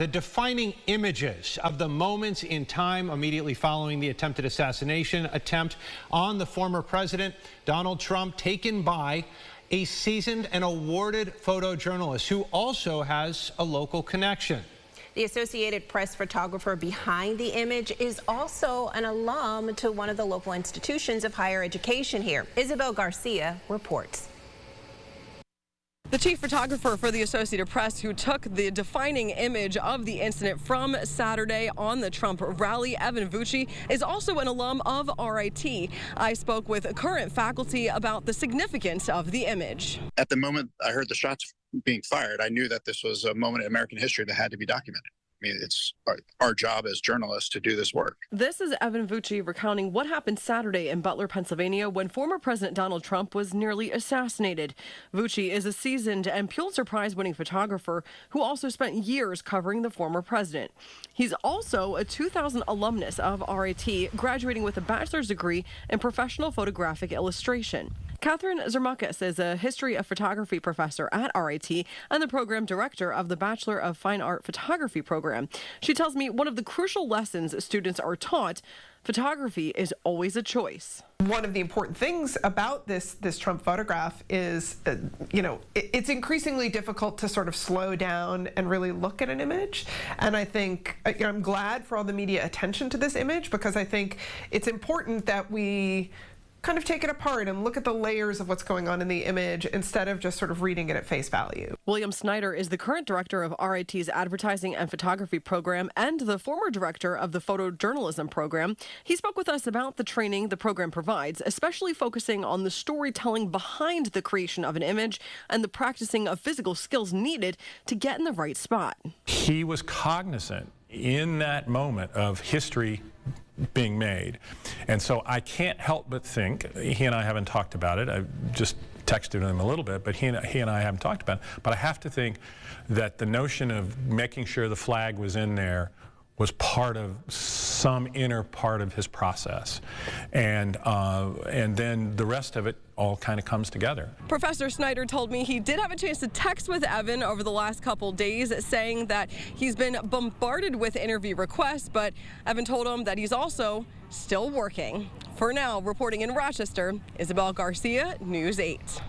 The defining images of the moments in time immediately following the attempted assassination attempt on the former president, Donald Trump, taken by a seasoned and awarded photojournalist who also has a local connection. The Associated Press photographer behind the image is also an alum to one of the local institutions of higher education here. Isabel Garcia reports. The chief photographer for the Associated Press, who took the defining image of the incident from Saturday on the Trump rally, Evan Vucci, is also an alum of RIT. I spoke with current faculty about the significance of the image. At the moment I heard the shots being fired, I knew that this was a moment in American history that had to be documented. I mean, it's our job as journalists to do this work. This is Evan Vucci recounting what happened Saturday in Butler, Pennsylvania, when former President Donald Trump was nearly assassinated. Vucci is a seasoned and Pulitzer Prize-winning photographer who also spent years covering the former president. He's also a 2000 alumnus of RIT, graduating with a bachelor's degree in professional photographic illustration. Catherine Zermakis is a history of photography professor at RIT and the program director of the Bachelor of Fine Art Photography program. She tells me one of the crucial lessons students are taught: photography is always a choice. One of the important things about this Trump photograph is, it's increasingly difficult to sort of slow down and really look at an image. And I think, I'm glad for all the media attention to this image, because I think it's important that we kind of take it apart and look at the layers of what's going on in the image instead of just sort of reading it at face value. William Snyder is the current director of RIT's advertising and photography program and the former director of the photojournalism program. He spoke with us about the training the program provides, especially focusing on the storytelling behind the creation of an image and the practicing of physical skills needed to get in the right spot. He was cognizant in that moment of history being made. And so I can't help but think, he and I haven't talked about it, I just texted him a little bit, but he and I haven't talked about it, but I have to think that the notion of making sure the flag was in there was part of some inner part of his process. And then the rest of it all kind of comes together. Professor Snyder told me he did have a chance to text with Evan over the last couple days, saying that he's been bombarded with interview requests, but Evan told him that he's also still working. For now, reporting in Rochester, Isabel Garcia, News 8.